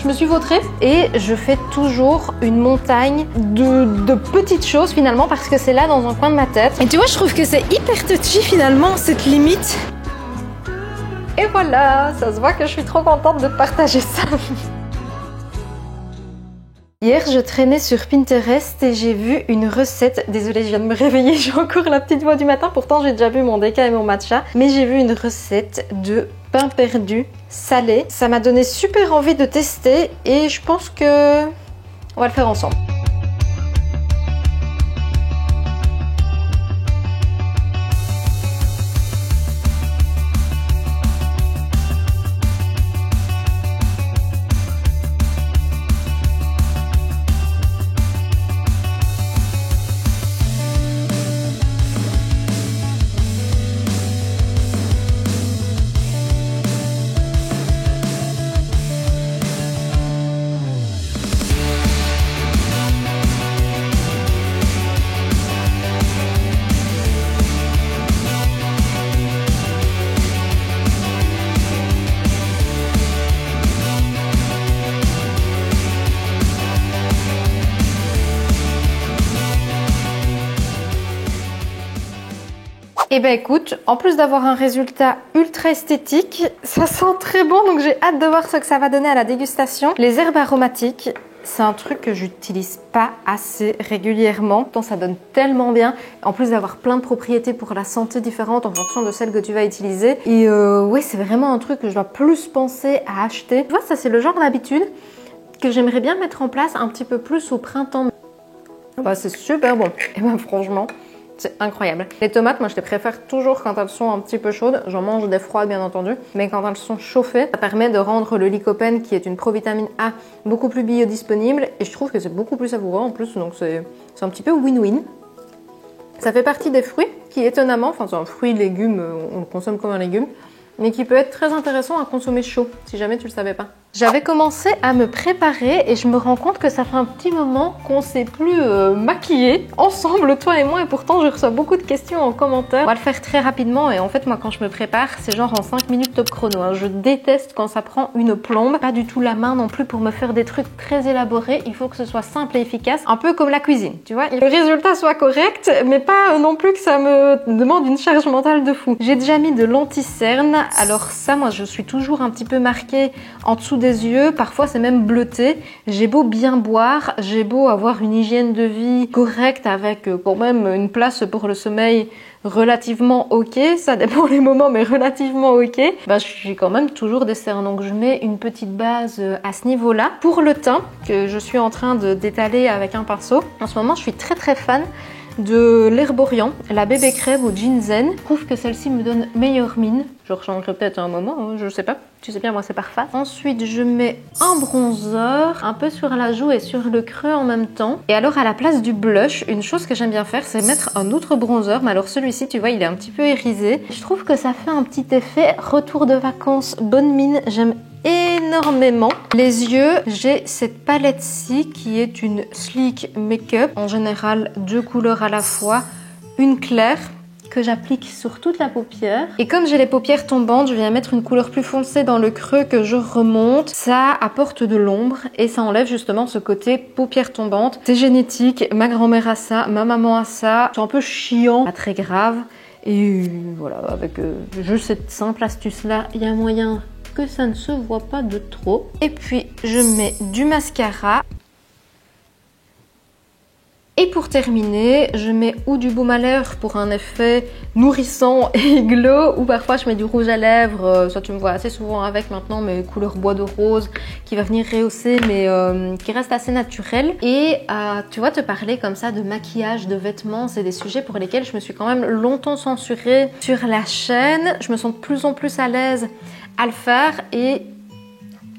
je me suis vautrée et je fais toujours une montagne de petites choses finalement parce que c'est là dans un coin de ma tête. Et tu vois, je trouve que c'est hyper touchy finalement cette limite. Et voilà, ça se voit que je suis trop contente de partager ça. Hier, je traînais sur Pinterest et j'ai vu une recette. Désolée, je viens de me réveiller, j'ai encore la petite voix du matin. Pourtant, j'ai déjà bu mon déca et mon matcha. Mais j'ai vu une recette de pain perdu salé. Ça m'a donné super envie de tester et je pense que on va le faire ensemble. Et ben écoute, en plus d'avoir un résultat ultra esthétique, ça sent très bon, donc j'ai hâte de voir ce que ça va donner à la dégustation. Les herbes aromatiques, c'est un truc que j'utilise pas assez régulièrement. Pourtant, ça donne tellement bien. En plus d'avoir plein de propriétés pour la santé différentes en fonction de celles que tu vas utiliser. Et ouais, c'est vraiment un truc que je dois plus penser à acheter. Tu vois, ça c'est le genre d'habitude que j'aimerais bien mettre en place un petit peu plus au printemps. Bah, c'est super bon. Et ben franchement, c'est incroyable. Les tomates, moi je les préfère toujours quand elles sont un petit peu chaudes. J'en mange des froides bien entendu. Mais quand elles sont chauffées, ça permet de rendre le lycopène, qui est une provitamine A, beaucoup plus biodisponible. Et je trouve que c'est beaucoup plus savoureux en plus. Donc c'est un petit peu win-win. Ça fait partie des fruits qui étonnamment, enfin c'est un fruit légume, on le consomme comme un légume, mais qui peut être très intéressant à consommer chaud, si jamais tu le savais pas. J'avais commencé à me préparer et je me rends compte que ça fait un petit moment qu'on s'est plus maquillé ensemble, toi et moi, et pourtant je reçois beaucoup de questions en commentaire. On va le faire très rapidement et en fait moi quand je me prépare, c'est genre en 5 minutes top chrono. Hein. Je déteste quand ça prend une plombe, pas du tout la main non plus pour me faire des trucs très élaborés, il faut que ce soit simple et efficace, un peu comme la cuisine, tu vois. Et le résultat soit correct, mais pas non plus que ça me demande une charge mentale de fou. J'ai déjà mis de l'anti-cerne, alors ça moi je suis toujours un petit peu marquée en dessous des yeux, parfois c'est même bleuté. J'ai beau bien boire, j'ai beau avoir une hygiène de vie correcte avec quand même une place pour le sommeil relativement ok, ça dépend les moments mais relativement ok, bah, j'ai quand même toujours des cernes, donc je mets une petite base à ce niveau là. Pour le teint que je suis en train d'étaler avec un pinceau, en ce moment je suis très fan de l'herborian, la bébé crème au ginseng. Je trouve que celle-ci me donne meilleure mine. Je rechangerai peut-être un moment, hein, je sais pas. Tu sais bien, moi c'est par face. Ensuite, je mets un bronzer, un peu sur la joue et sur le creux en même temps. Et alors, à la place du blush, une chose que j'aime bien faire, c'est mettre un autre bronzer. Mais alors celui-ci, tu vois, il est un petit peu irisé. Je trouve que ça fait un petit effet retour de vacances, bonne mine. J'aime énormément. Les yeux, j'ai cette palette-ci qui est une Sleek Makeup. En général, 2 couleurs à la fois. Une claire que j'applique sur toute la paupière. Et comme j'ai les paupières tombantes, je viens mettre une couleur plus foncée dans le creux que je remonte. Ça apporte de l'ombre et ça enlève justement ce côté paupières tombantes. C'est génétique, ma grand-mère a ça, ma maman a ça. C'est un peu chiant, pas très grave. Et voilà, avec juste cette simple astuce-là, il y a moyen que ça ne se voit pas de trop. Et puis, je mets du mascara. Et pour terminer, je mets ou du baume à lèvres pour un effet nourrissant et glow, ou parfois je mets du rouge à lèvres, ça tu me vois assez souvent avec maintenant, mais couleur bois de rose, qui va venir rehausser, mais qui reste assez naturel. Et tu vois, te parler comme ça de maquillage, de vêtements, c'est des sujets pour lesquels je me suis quand même longtemps censurée sur la chaîne. Je me sens de plus en plus à l'aise à le faire et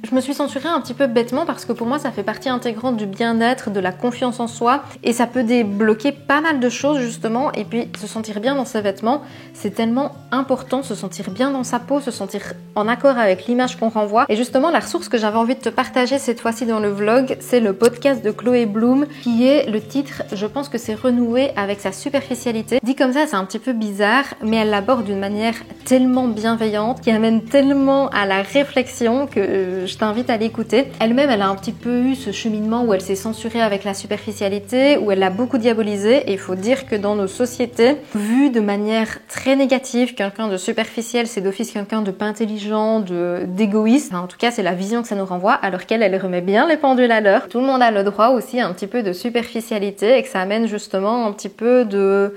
je me suis censurée un petit peu bêtement parce que pour moi ça fait partie intégrante du bien-être, de la confiance en soi et ça peut débloquer pas mal de choses justement. Et puis se sentir bien dans ses vêtements, c'est tellement important, se sentir bien dans sa peau, se sentir en accord avec l'image qu'on renvoie. Et justement la ressource que j'avais envie de te partager cette fois-ci dans le vlog, c'est le podcast de Chloé Bloom qui est le titre, je pense que c'est renouer avec sa superficialité. Dit comme ça c'est un petit peu bizarre mais elle l'aborde d'une manière tellement bienveillante qui amène tellement à la réflexion que je je t'invite à l'écouter. Elle-même, elle a un petit peu eu ce cheminement où elle s'est censurée avec la superficialité, où elle l'a beaucoup diabolisé. Et il faut dire que dans nos sociétés, vu de manière très négative, quelqu'un de superficiel, c'est d'office quelqu'un de pas intelligent, d'égoïste. Enfin, en tout cas, c'est la vision que ça nous renvoie, alors qu'elle, elle remet bien les pendules à l'heure. Tout le monde a le droit aussi à un petit peu de superficialité et que ça amène justement un petit peu de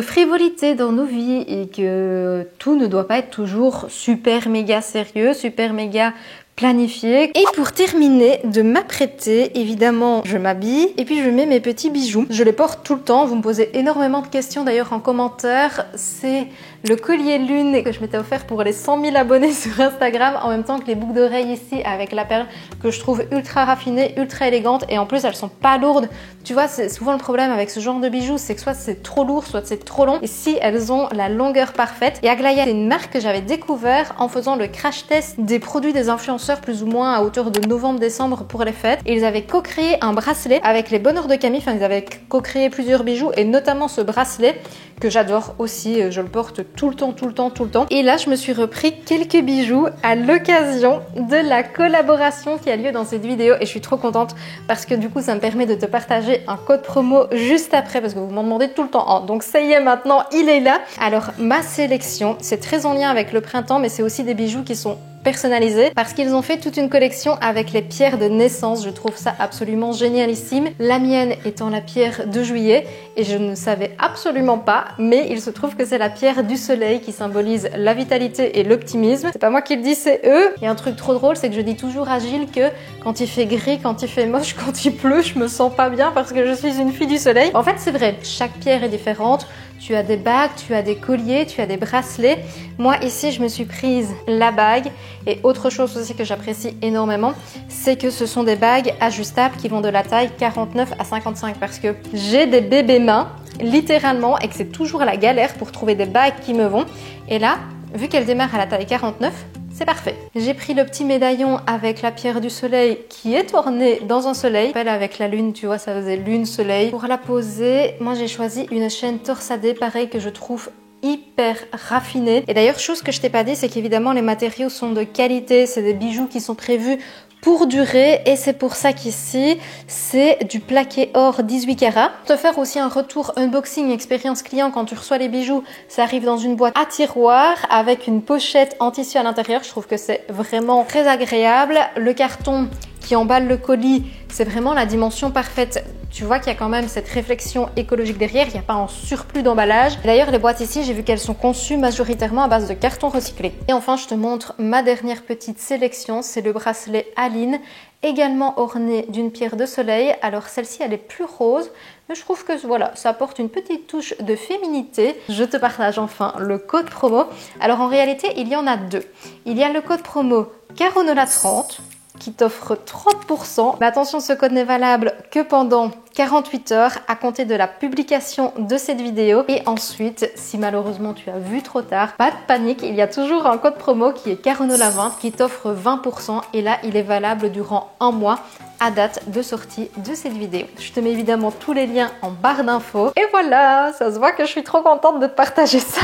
frivolité dans nos vies et que tout ne doit pas être toujours super méga sérieux, super méga planifié. Et pour terminer de m'apprêter, évidemment, je m'habille et puis je mets mes petits bijoux. Je les porte tout le temps. Vous me posez énormément de questions d'ailleurs en commentaire. C'est le collier lune que je m'étais offert pour les 100 000 abonnés sur Instagram, en même temps que les boucles d'oreilles ici avec la perle que je trouve ultra raffinée, ultra élégante et en plus elles sont pas lourdes. Tu vois, c'est souvent le problème avec ce genre de bijoux, c'est que soit c'est trop lourd, soit c'est trop long. Ici, elles ont la longueur parfaite. Et Aglaia, c'est une marque que j'avais découvert en faisant le crash test des produits des influenceurs plus ou moins à hauteur de novembre-décembre pour les fêtes. Et ils avaient co-créé un bracelet avec les bonheurs de Camille. Enfin, ils avaient co-créé plusieurs bijoux et notamment ce bracelet que j'adore aussi. Je le porte tout le temps. Et là, je me suis repris quelques bijoux à l'occasion de la collaboration qui a lieu dans cette vidéo. Et je suis trop contente parce que du coup, ça me permet de te partager un code promo juste après parce que vous m'en demandez tout le temps. Oh, donc ça y est, maintenant, il est là. Alors, ma sélection, c'est très en lien avec le printemps, mais c'est aussi des bijoux qui sont personnalisés parce qu'ils ont fait toute une collection avec les pierres de naissance. Je trouve ça absolument génialissime. La mienne étant la pierre de juillet et je ne savais absolument pas, mais il se trouve que c'est la pierre du soleil qui symbolise la vitalité et l'optimisme. C'est pas moi qui le dis, c'est eux. Et un truc trop drôle, c'est que je dis toujours à Gilles que quand il fait gris, quand il fait moche, quand il pleut, je me sens pas bien parce que je suis une fille du soleil. En fait, c'est vrai, chaque pierre est différente. Tu as des bagues, tu as des colliers, tu as des bracelets. Moi, ici, je me suis prise la bague. Et autre chose aussi que j'apprécie énormément, c'est que ce sont des bagues ajustables qui vont de la taille 49 à 55 parce que j'ai des bébés mains, littéralement, et que c'est toujours la galère pour trouver des bagues qui me vont. Et là, vu qu'elle démarre à la taille 49, c'est parfait. J'ai pris le petit médaillon avec la pierre du soleil qui est ornée dans un soleil. Avec la lune, tu vois, ça faisait lune-soleil. Pour la poser, moi j'ai choisi une chaîne torsadée, pareil, que je trouve hyper raffinée. Et d'ailleurs, chose que je t'ai pas dit, c'est qu'évidemment les matériaux sont de qualité. C'est des bijoux qui sont prévus pour durer et c'est pour ça qu'ici c'est du plaqué or 18 carats. Te faire aussi un retour unboxing expérience client quand tu reçois les bijoux, ça arrive dans une boîte à tiroir avec une pochette en tissu à l'intérieur. Je trouve que c'est vraiment très agréable. Le carton qui emballe le colis, c'est vraiment la dimension parfaite. Tu vois qu'il y a quand même cette réflexion écologique derrière, il n'y a pas un surplus d'emballage. D'ailleurs, les boîtes ici, j'ai vu qu'elles sont conçues majoritairement à base de carton recyclé. Et enfin, je te montre ma dernière petite sélection, c'est le bracelet Aline, également orné d'une pierre de soleil. Alors celle-ci, elle est plus rose, mais je trouve que voilà, ça apporte une petite touche de féminité. Je te partage enfin le code promo. Alors en réalité, il y en a deux. Il y a le code promo Caronola 30, qui t'offre 30%. Mais attention, ce code n'est valable que pendant 48 heures à compter de la publication de cette vidéo. Et ensuite, si malheureusement tu as vu trop tard, pas de panique, il y a toujours un code promo qui est Caronola20 qui t'offre 20% et là, il est valable durant un mois à date de sortie de cette vidéo. Je te mets évidemment tous les liens en barre d'infos. Et voilà, ça se voit que je suis trop contente de te partager ça.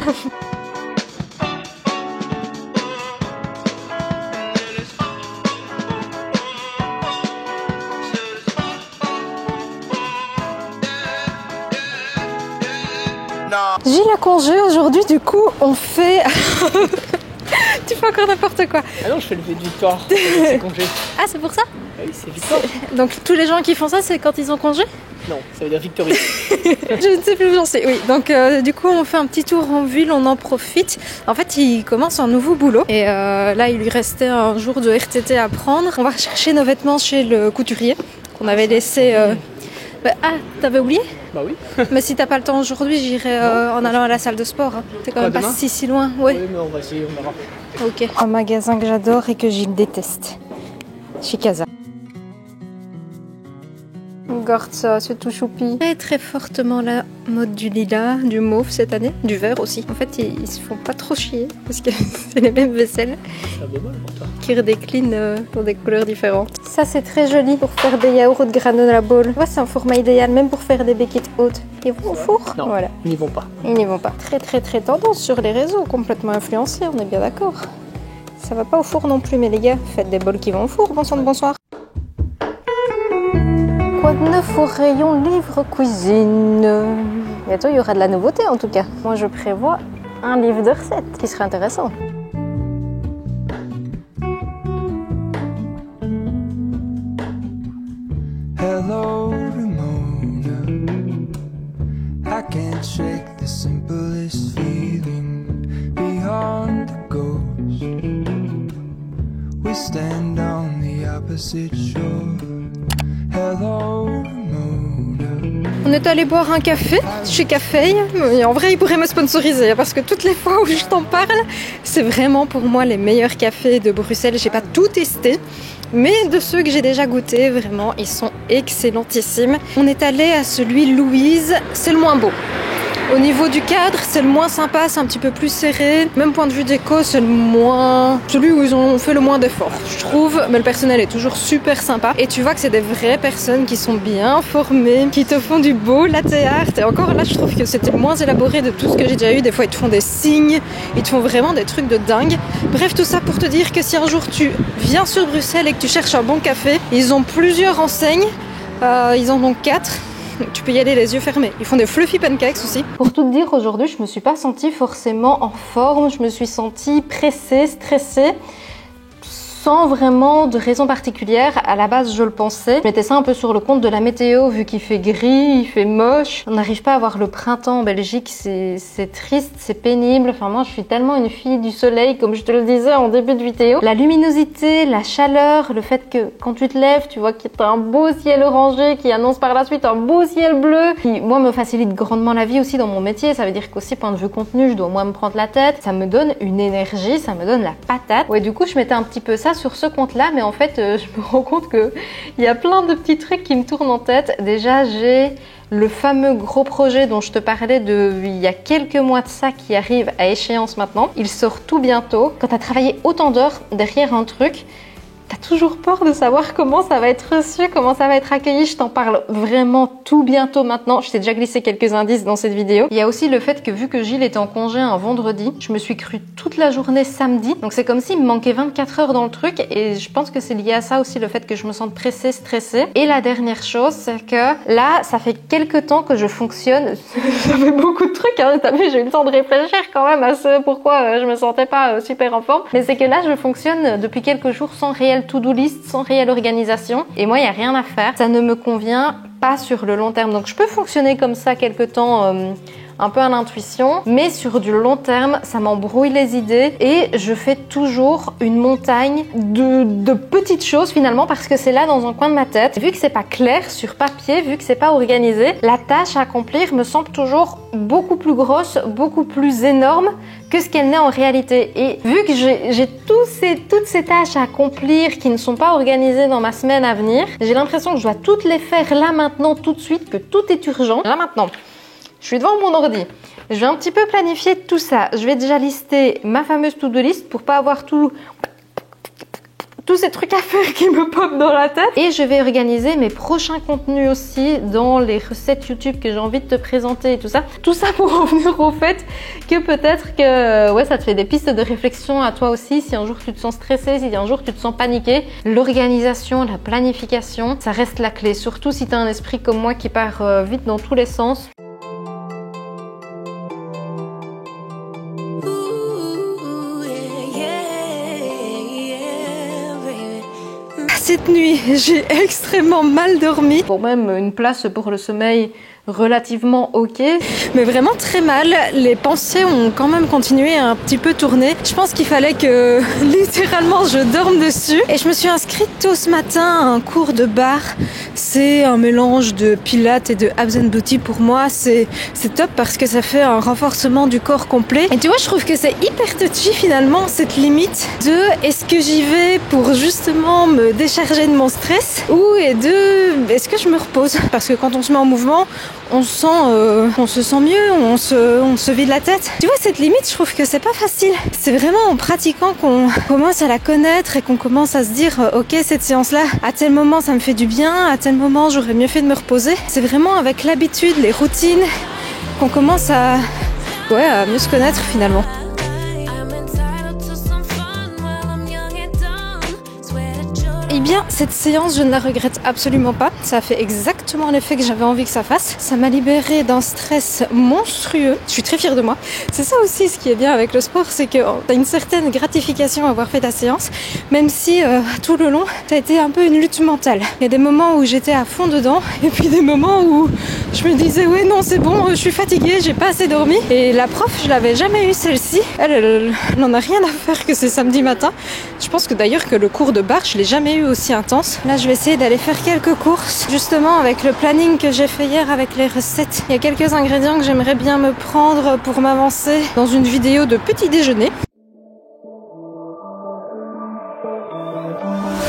J'ai la congé aujourd'hui, du coup on fait... Tu fais encore n'importe quoi. Ah non, je fais le V de Victoire, c'est congé. Ah, c'est pour ça? Oui, c'est Victoire. Donc tous les gens qui font ça, c'est quand ils ont congé? Non, ça veut dire Victory. Je ne sais plus où j'en sais, oui. Donc du coup, on fait un petit tour en ville, on en profite. En fait, il commence un nouveau boulot. Et là, il lui restait un jour de RTT à prendre. On va rechercher nos vêtements chez le couturier qu'on avait laissé... Ah, t'avais oublié? Bah oui. Mais si t'as pas le temps aujourd'hui, j'irai en allant à la salle de sport. Hein. T'es quand même pas si loin. Ouais. Oui, mais on va essayer, on verra. Ok. Un magasin que j'adore et que Gilles déteste. Chez Casa. Regarde ça, c'est tout choupi. Très fortement la mode du lilas, du mauve cette année, du vert aussi. En fait, ils se font pas trop chier parce que c'est les mêmes vaisselles qui redéclinent pour des couleurs différentes. Ça, c'est très joli pour faire des yaourts de granola bowl. Ouais, c'est un format idéal même pour faire des béquettes hautes. Ils vont au four? Non, voilà. Ils n'y vont pas. Ils n'y vont pas. Très tendance sur les réseaux, complètement influencés, on est bien d'accord. Ça va pas au four non plus, mais les gars, faites des bols qui vont au four. Bonsoir. Quoi de neuf au rayon livre cuisine? Bientôt, il y aura de la nouveauté en tout cas. Moi, je prévois un livre de recettes qui serait intéressant. Hello, Ramona. I can't shake the simplest feeling beyond the ghost. We stand on the opposite shore. Hello, Ramona. On est allé boire un café chez Café. Et en vrai, ils pourraient me sponsoriser parce que toutes les fois où je t'en parle, c'est vraiment pour moi les meilleurs cafés de Bruxelles. J'ai pas tout testé. Mais de ceux que j'ai déjà goûtés, vraiment, ils sont excellentissimes. On est allé à celui Louise, c'est le moins beau. Au niveau du cadre, c'est le moins sympa, c'est un petit peu plus serré. Même point de vue déco, c'est celui où ils ont fait le moins d'efforts, je trouve. Mais le personnel est toujours super sympa. Et tu vois que c'est des vraies personnes qui sont bien formées, qui te font du beau latte art. Et encore là, je trouve que c'était le moins élaboré de tout ce que j'ai déjà eu. Des fois, ils te font des signes, ils te font vraiment des trucs de dingue. Bref, tout ça pour te dire que si un jour tu viens sur Bruxelles et que tu cherches un bon café, ils ont plusieurs enseignes. Ils en ont 4. Tu peux y aller les yeux fermés. Ils font des fluffy pancakes aussi. Pour tout te dire, aujourd'hui, je me suis pas sentie forcément en forme. Je me suis sentie pressée, stressée, sans vraiment de raison particulière. À la base, je le pensais. Je mettais ça un peu sur le compte de la météo, vu qu'il fait gris, il fait moche. On n'arrive pas à avoir le printemps en Belgique. C'est triste, c'est pénible. Enfin, moi, je suis tellement une fille du soleil, comme je te le disais en début de vidéo. La luminosité, la chaleur, le fait que quand tu te lèves, tu vois qu'il y a un beau ciel orangé qui annonce par la suite un beau ciel bleu, qui, moi, me facilite grandement la vie aussi dans mon métier. Ça veut dire qu'aussi, point de vue contenu, je dois moins me prendre la tête. Ça me donne une énergie, ça me donne la patate. Ouais, du coup, je mettais un petit peu ça sur ce compte-là, mais en fait, je me rends compte que il y a plein de petits trucs qui me tournent en tête. Déjà, j'ai le fameux gros projet dont je te parlais il y a quelques mois de ça qui arrive à échéance maintenant. Il sort tout bientôt. Quand tu as travaillé autant d'heures derrière un truc, t'as toujours peur de savoir comment ça va être reçu, comment ça va être accueilli. Je t'en parle vraiment tout bientôt maintenant. Je t'ai déjà glissé quelques indices dans cette vidéo. Il y a aussi le fait que vu que Gilles était en congé un vendredi, je me suis crue toute la journée samedi. Donc c'est comme s'il me manquait 24 heures dans le truc et je pense que c'est lié à ça aussi, le fait que je me sente pressée, stressée. Et la dernière chose, c'est que là, ça fait quelques temps que je fonctionne. Ça fait beaucoup de trucs, hein. T'as vu, j'ai eu le temps de réfléchir quand même à ce pourquoi je me sentais pas super en forme. Mais c'est que là, je fonctionne depuis quelques jours sans réel to-do list, sans réelle organisation. Et moi, il n'y a rien à faire. Ça ne me convient pas sur le long terme. Donc, je peux fonctionner comme ça quelque temps, un peu à l'intuition. Mais sur du long terme, ça m'embrouille les idées. Et je fais toujours une montagne de petites choses finalement parce que c'est là dans un coin de ma tête. Vu que c'est pas clair sur papier, vu que c'est pas organisé, la tâche à accomplir me semble toujours beaucoup plus grosse, beaucoup plus énorme que ce qu'elle n'est en réalité. Et vu que j'ai toutes ces tâches à accomplir qui ne sont pas organisées dans ma semaine à venir, j'ai l'impression que je dois toutes les faire là maintenant, tout de suite, que tout est urgent. Là maintenant, je suis devant mon ordi. Je vais un petit peu planifier tout ça. Je vais déjà lister ma fameuse to-do list pour pas avoir tous ces trucs à faire qui me popent dans la tête. Et je vais organiser mes prochains contenus aussi dans les recettes YouTube que j'ai envie de te présenter et tout ça. Tout ça pour en venir au fait que peut-être que ouais, ça te fait des pistes de réflexion à toi aussi. Si un jour tu te sens stressé, si un jour tu te sens paniqué, l'organisation, la planification, ça reste la clé. Surtout si tu as un esprit comme moi qui part vite dans tous les sens. Cette nuit, j'ai extrêmement mal dormi. Pour même une place pour le sommeil relativement ok, mais vraiment très mal. Les pensées ont quand même continué à un petit peu tourner. Je pense qu'il fallait que littéralement je dorme dessus. Et je me suis inscrite tôt ce matin à un cours de barre. C'est un mélange de pilates et de abs and booty. Pour moi, c'est top parce que ça fait un renforcement du corps complet. Et tu vois, je trouve que c'est hyper touchy finalement cette limite de est-ce que j'y vais pour justement me décharger de mon stress ou est-ce que je me repose? Parce que quand on se met en mouvement, on se sent mieux, on se vide la tête. Tu vois, cette limite, je trouve que c'est pas facile. C'est vraiment en pratiquant qu'on commence à la connaître et qu'on commence à se dire ok, cette séance-là, à tel moment ça me fait du bien, à tel moment j'aurais mieux fait de me reposer. C'est vraiment avec l'habitude, les routines, qu'on commence à mieux se connaître finalement. bien, cette séance, je ne la regrette absolument pas. Ça a fait exactement l'effet que j'avais envie que ça fasse. Ça m'a libérée d'un stress monstrueux. Je suis très fière de moi. C'est ça aussi ce qui est bien avec le sport, c'est que tu as une certaine gratification à avoir fait ta séance, même si tout le long, ça a été un peu une lutte mentale. Il y a des moments où j'étais à fond dedans, et puis des moments où je me disais ouais non c'est bon, je suis fatiguée, j'ai pas assez dormi. Et la prof, je l'avais jamais eu celle-ci. Elle n'en a rien à faire que c'est samedi matin. Je pense que d'ailleurs que le cours de barre, je l'ai jamais eu aussi intense. Là, je vais essayer d'aller faire quelques courses, justement avec le planning que j'ai fait hier avec les recettes. Il y a quelques ingrédients que j'aimerais bien me prendre pour m'avancer dans une vidéo de petit déjeuner.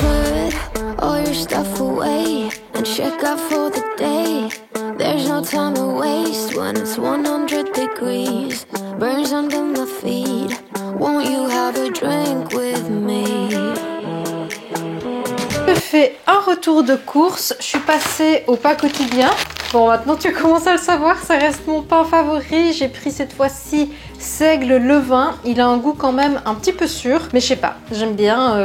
Put all your stuff away and check out for the day. There's no time to waste when it's 100 degrees. Burns under my feet. Won't you have a drink with me? Je fais un retour de course, je suis passée au pain quotidien. Bon, maintenant tu commences à le savoir, ça reste mon pain favori. J'ai pris cette fois-ci Seigle Levain. Il a un goût quand même un petit peu sûr, mais je sais pas, j'aime bien.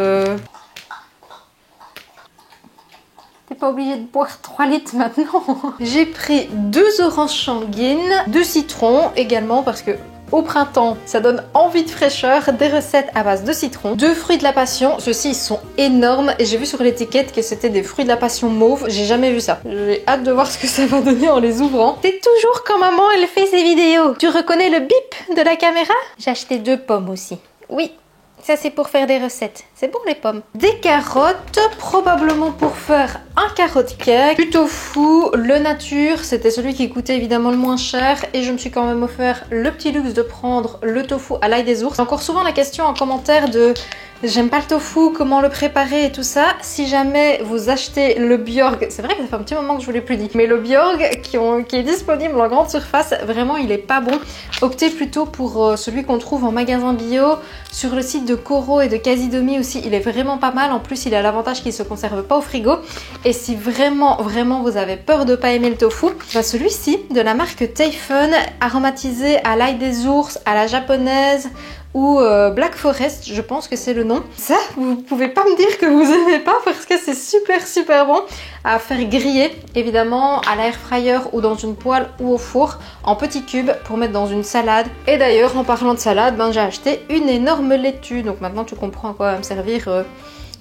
T'es pas obligé de boire 3 litres maintenant. J'ai pris 2 oranges sanguines, 2 citrons également parce que au printemps, ça donne envie de fraîcheur, des recettes à base de citron, 2 fruits de la passion, ceux-ci ils sont énormes et j'ai vu sur l'étiquette que c'était des fruits de la passion mauve, j'ai jamais vu ça. J'ai hâte de voir ce que ça va donner en les ouvrant. C'est toujours quand maman elle fait ses vidéos. Tu reconnais le bip de la caméra? J'ai acheté 2 pommes aussi. Oui. Ça c'est pour faire des recettes, c'est bon les pommes. Des carottes, probablement pour faire un carotte cake. Du tofu, le nature, c'était celui qui coûtait évidemment le moins cher. Et je me suis quand même offert le petit luxe de prendre le tofu à l'ail des ours. Encore souvent la question en commentaire de j'aime pas le tofu, comment le préparer et tout ça. Si jamais vous achetez le Bjorg, c'est vrai que ça fait un petit moment que je vous l'ai plus dit, mais le Bjorg qui est disponible en grande surface, vraiment il est pas bon. Optez plutôt pour celui qu'on trouve en magasin bio, sur le site de Koro et de Casidomi aussi, il est vraiment pas mal. En plus il a l'avantage qu'il se conserve pas au frigo. Et si vraiment vous avez peur de pas aimer le tofu, bah celui-ci de la marque Tayfun, aromatisé à l'ail des ours, à la japonaise, ou Black Forest, je pense que c'est le nom. Ça, vous pouvez pas me dire que vous aimez pas parce que c'est super bon à faire griller, évidemment à l'air fryer ou dans une poêle ou au four, en petits cubes pour mettre dans une salade. Et d'ailleurs, en parlant de salade, ben, j'ai acheté une énorme laitue, donc maintenant tu comprends à quoi va me servir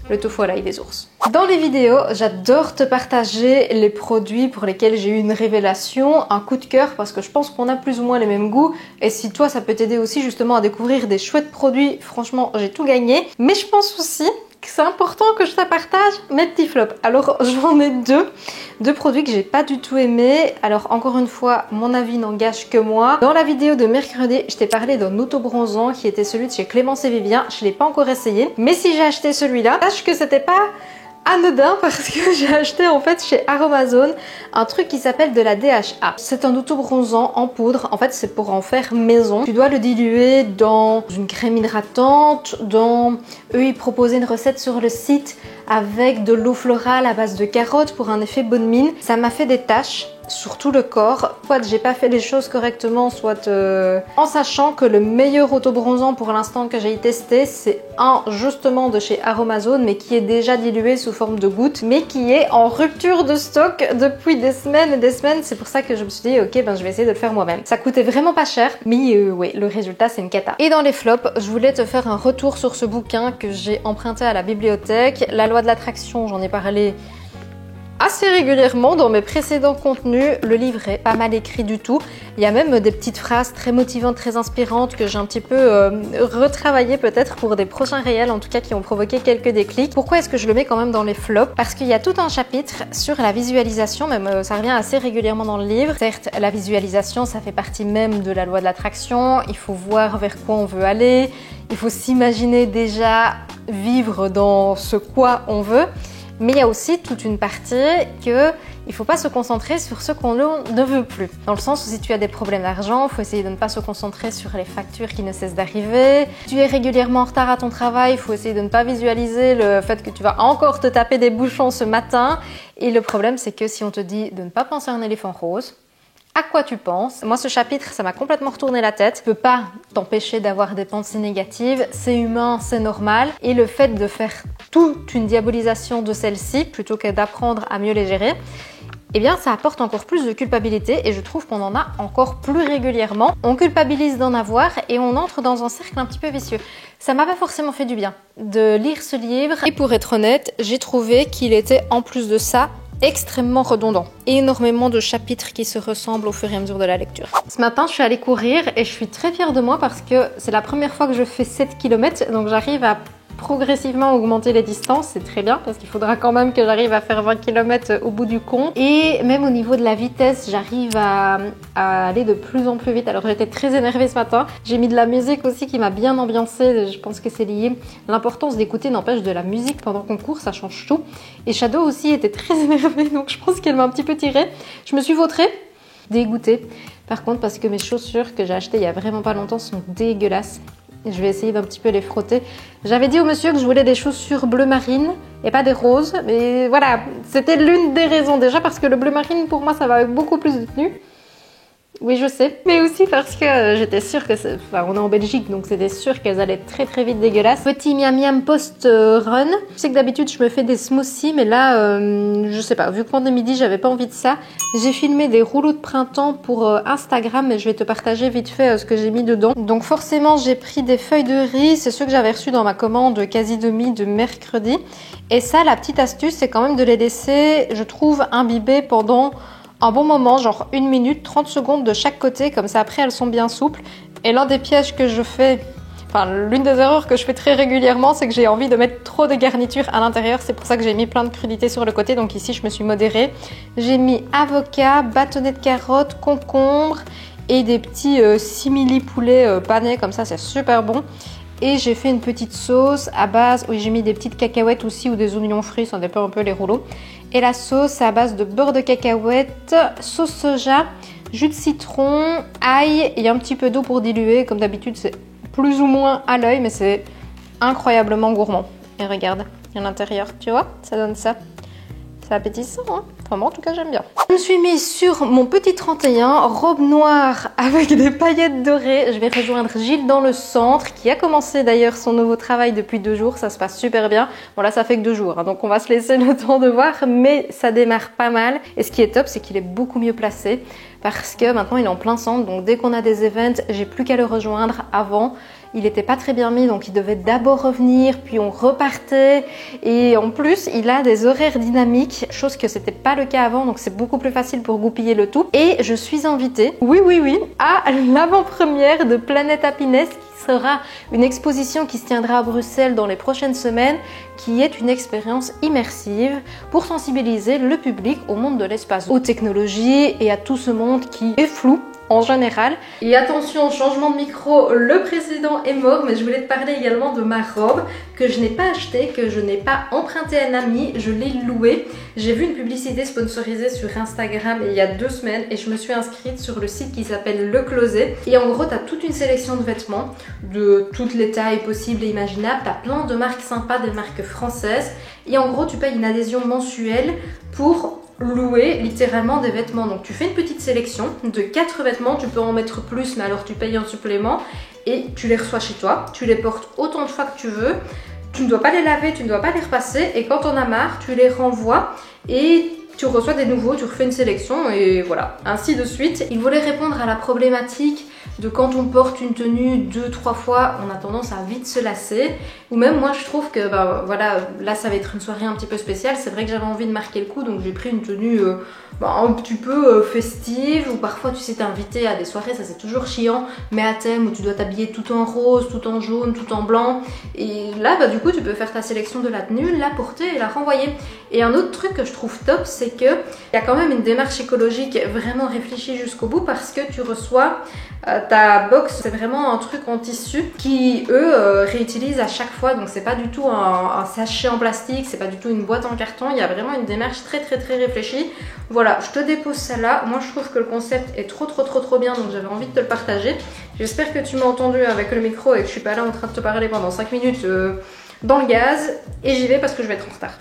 le tofu à l'ail des ours. Dans les vidéos, j'adore te partager les produits pour lesquels j'ai eu une révélation, un coup de cœur, parce que je pense qu'on a plus ou moins les mêmes goûts. Et si toi, ça peut t'aider aussi justement à découvrir des chouettes produits, franchement, j'ai tout gagné. Mais je pense aussi que c'est important que je te partage mes petits flops. Alors, j'en ai deux produits que j'ai pas du tout aimés. Alors, encore une fois, mon avis n'engage que moi. Dans la vidéo de mercredi, je t'ai parlé d'un auto-bronzant qui était celui de chez Clémence et Vivien. Je l'ai pas encore essayé. Mais si j'ai acheté celui-là, sache que c'était pas anodin parce que j'ai acheté en fait chez Aromazone un truc qui s'appelle de la DHA. C'est un auto-bronzant en poudre. En fait, c'est pour en faire maison. Tu dois le diluer dans une crème hydratante. Eux, ils proposaient une recette sur le site avec de l'eau florale à base de carottes pour un effet bonne mine. Ça m'a fait des taches sur tout le corps. Soit j'ai pas fait les choses correctement, soit en sachant que le meilleur auto-bronzant pour l'instant que j'ai testé, c'est un justement de chez Aromazone, mais qui est déjà dilué sous forme de gouttes, mais qui est en rupture de stock depuis des semaines et des semaines. C'est pour ça que je me suis dit, ok, ben je vais essayer de le faire moi-même. Ça coûtait vraiment pas cher, mais ouais, le résultat c'est une cata. Et dans les flops, je voulais te faire un retour sur ce bouquin que j'ai emprunté à la bibliothèque. La loi de l'attraction, j'en ai parlé assez régulièrement dans mes précédents contenus. Le livre est pas mal écrit du tout. Il y a même des petites phrases très motivantes, très inspirantes que j'ai un petit peu retravaillées peut-être pour des prochains réels, en tout cas qui ont provoqué quelques déclics. Pourquoi est-ce que je le mets quand même dans les flops? Parce qu'il y a tout un chapitre sur la visualisation, même ça revient assez régulièrement dans le livre. Certes, la visualisation, ça fait partie même de la loi de l'attraction. Il faut voir vers quoi on veut aller. Il faut s'imaginer déjà vivre dans ce quoi on veut. Mais il y a aussi toute une partie qu'il ne faut pas se concentrer sur ce qu'on ne veut plus. Dans le sens où si tu as des problèmes d'argent, il faut essayer de ne pas se concentrer sur les factures qui ne cessent d'arriver. Si tu es régulièrement en retard à ton travail, il faut essayer de ne pas visualiser le fait que tu vas encore te taper des bouchons ce matin. Et le problème, c'est que si on te dit de ne pas penser à un éléphant rose, À quoi tu penses? Moi, ce chapitre, ça m'a complètement retourné la tête. Tu peux pas t'empêcher d'avoir des pensées négatives. C'est humain, c'est normal. Et le fait de faire toute une diabolisation de celles-ci, plutôt que d'apprendre à mieux les gérer, eh bien, ça apporte encore plus de culpabilité et je trouve qu'on en a encore plus régulièrement. On culpabilise d'en avoir et on entre dans un cercle un petit peu vicieux. Ça m'a pas forcément fait du bien de lire ce livre. Et pour être honnête, j'ai trouvé qu'il était, en plus de ça, extrêmement redondant. Énormément de chapitres qui se ressemblent au fur et à mesure de la lecture. Ce matin, je suis allée courir et je suis très fière de moi parce que c'est la première fois que je fais 7 km, donc j'arrive à progressivement augmenter les distances, c'est très bien parce qu'il faudra quand même que j'arrive à faire 20 km au bout du compte. Et même au niveau de la vitesse, j'arrive à aller de plus en plus vite. Alors j'étais très énervée ce matin. J'ai mis de la musique aussi qui m'a bien ambiancée. Je pense que c'est lié. L'importance d'écouter n'empêche de la musique pendant qu'on court, ça change tout. Et Shadow aussi était très énervée, donc je pense qu'elle m'a un petit peu tirée. Je me suis vautrée, dégoûtée. Par contre, parce que mes chaussures que j'ai achetées il y a vraiment pas longtemps sont dégueulasses. Je vais essayer d'un petit peu les frotter. J'avais dit au monsieur que je voulais des chaussures bleu marine et pas des roses. Mais voilà, c'était l'une des raisons. Déjà parce que le bleu marine, pour moi, ça va avec beaucoup plus de tenue. Oui, je sais. Mais aussi parce que j'étais sûre que... Enfin, on est en Belgique, donc c'était sûr qu'elles allaient être très très vite dégueulasses. Petit miam miam post-run. Je sais que d'habitude, je me fais des smoothies, mais là, je sais pas. Vu que pendant midi, j'avais pas envie de ça. J'ai filmé des rouleaux de printemps pour Instagram et je vais te partager vite fait ce que j'ai mis dedans. Donc forcément, j'ai pris des feuilles de riz. C'est ceux que j'avais reçus dans ma commande quasi demi de mercredi. Et ça, la petite astuce, c'est quand même de les laisser, je trouve, imbiber pendant un bon moment, genre 1 minute, 30 secondes de chaque côté, comme ça après elles sont bien souples. Et l'un des pièges que je fais, enfin l'une des erreurs que je fais très régulièrement, c'est que j'ai envie de mettre trop de garniture à l'intérieur. C'est pour ça que j'ai mis plein de crudités sur le côté, donc ici je me suis modérée. J'ai mis avocat, bâtonnet de carottes, concombre et des petits simili poulets panés, comme ça c'est super bon. Et j'ai fait une petite sauce à base, oui j'ai mis des petites cacahuètes aussi ou des oignons frits, ça dépend un peu les rouleaux. Et la sauce c'est à base de beurre de cacahuète, sauce soja, jus de citron, ail et un petit peu d'eau pour diluer. Comme d'habitude c'est plus ou moins à l'œil mais c'est incroyablement gourmand. Et regarde, à l'intérieur, tu vois, ça donne ça. C'est appétissant, hein. Enfin moi en tout cas j'aime bien. Je me suis mise sur mon petit 31, robe noire avec des paillettes dorées. Je vais rejoindre Gilles dans le centre qui a commencé d'ailleurs son nouveau travail depuis 2 jours. Ça se passe super bien. Bon là ça fait que 2 jours, hein, donc on va se laisser le temps de voir, mais ça démarre pas mal. Et ce qui est top c'est qu'il est beaucoup mieux placé parce que maintenant il est en plein centre. Donc dès qu'on a des events, j'ai plus qu'à le rejoindre. Avant il n'était pas très bien mis, donc il devait d'abord revenir, puis on repartait. Et en plus, il a des horaires dynamiques, chose que c'était pas le cas avant, donc c'est beaucoup plus facile pour goupiller le tout. Et je suis invitée, oui, à l'avant-première de Planet Happiness, qui sera une exposition qui se tiendra à Bruxelles dans les prochaines semaines, qui est une expérience immersive pour sensibiliser le public au monde de l'espace, aux technologies et à tout ce monde qui est flou en général. Et attention, changement de micro, le précédent est mort, mais je voulais te parler également de ma robe que je n'ai pas achetée, que je n'ai pas empruntée à un ami, je l'ai louée. J'ai vu une publicité sponsorisée sur Instagram il y a 2 semaines et je me suis inscrite sur le site qui s'appelle Le Closet. Et en gros, tu as toute une sélection de vêtements de toutes les tailles possibles et imaginables. Tu as plein de marques sympas, des marques françaises. Et en gros, tu payes une adhésion mensuelle pour louer littéralement des vêtements. Donc tu fais une petite sélection de 4 vêtements, tu peux en mettre plus mais alors tu payes un supplément et tu les reçois chez toi, tu les portes autant de fois que tu veux, tu ne dois pas les laver, tu ne dois pas les repasser et quand on a marre tu les renvoies et tu reçois des nouveaux, tu refais une sélection et voilà, ainsi de suite. Il voulait répondre à la problématique de quand on porte une tenue 2-3 fois, on a tendance à vite se lasser. Ou même moi je trouve que bah, voilà, là ça va être une soirée un petit peu spéciale. C'est vrai que j'avais envie de marquer le coup, donc j'ai pris une tenue un petit peu festive. Ou parfois tu sais t'es invité à des soirées, ça c'est toujours chiant, mais à thème où tu dois t'habiller tout en rose, tout en jaune, tout en blanc. Et là bah du coup tu peux faire ta sélection de la tenue, la porter et la renvoyer. Et un autre truc que je trouve top, c'est qu'il y a quand même une démarche écologique vraiment réfléchie jusqu'au bout parce que tu reçois ta box, c'est vraiment un truc en tissu qui eux réutilisent à chaque fois, donc c'est pas du tout un sachet en plastique, c'est pas du tout une boîte en carton, il y a vraiment une démarche très réfléchie. Voilà, je te dépose ça là. Moi je trouve que le concept est trop bien, donc j'avais envie de te le partager. J'espère que tu m'as entendu avec le micro et que je suis pas là en train de te parler pendant 5 minutes dans le gaz. Et j'y vais parce que je vais être en retard.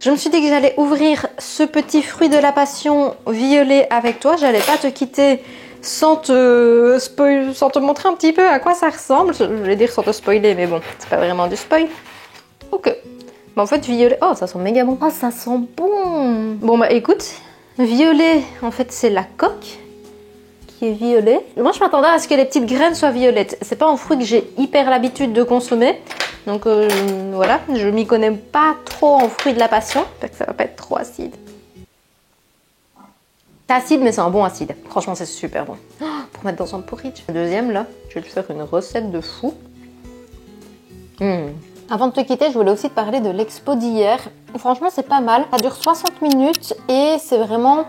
Je me suis dit que j'allais ouvrir ce petit fruit de la passion violet avec toi. J'allais pas te quitter sans te montrer un petit peu à quoi ça ressemble. Je vais dire sans te spoiler, mais bon, c'est pas vraiment du spoil. Ok. Mais en fait, violet... Oh, ça sent méga bon. Oh, ça sent bon. Bon, bah écoute, violet, en fait, c'est la coque qui est violet. Moi, je m'attendais à ce que les petites graines soient violettes. C'est pas un fruit que j'ai hyper l'habitude de consommer. Donc voilà, je m'y connais pas trop en fruit de la passion. J'espère que ça va pas être trop acide. C'est acide, mais c'est un bon acide. Franchement, c'est super bon. Oh, pour mettre dans un porridge. Le deuxième, là, je vais te faire une recette de fou. Avant de te quitter, je voulais aussi te parler de l'expo d'hier. Franchement, c'est pas mal. Ça dure 60 minutes et c'est vraiment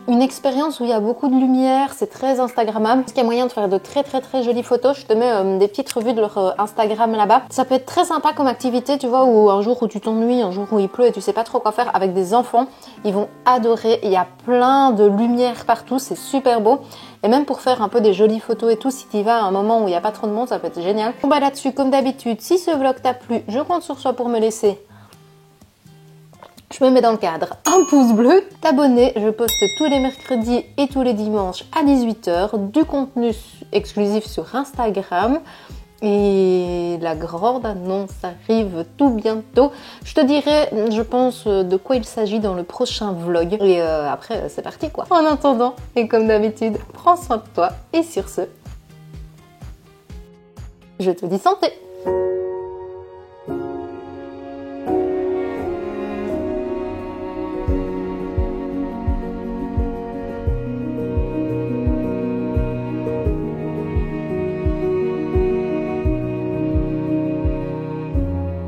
une expérience où il y a beaucoup de lumière, c'est très instagrammable. Parce qu'il y a moyen de faire de très jolies photos. Je te mets des petites revues de leur Instagram là-bas. Ça peut être très sympa comme activité, tu vois, ou un jour où tu t'ennuies, un jour où il pleut et tu sais pas trop quoi faire avec des enfants. Ils vont adorer. Il y a plein de lumière partout, c'est super beau. Et même pour faire un peu des jolies photos et tout, si tu y vas à un moment où il n'y a pas trop de monde, ça peut être génial. Bon bah là-dessus, comme d'habitude, si ce vlog t'a plu, je compte sur toi pour me laisser... Je me mets dans le cadre, un pouce bleu, t'abonner, je poste tous les mercredis et tous les dimanches à 18 h, du contenu exclusif sur Instagram et la grande annonce arrive tout bientôt. Je te dirai, je pense, de quoi il s'agit dans le prochain vlog et après c'est parti quoi. En attendant, et comme d'habitude, prends soin de toi et sur ce, je te dis santé!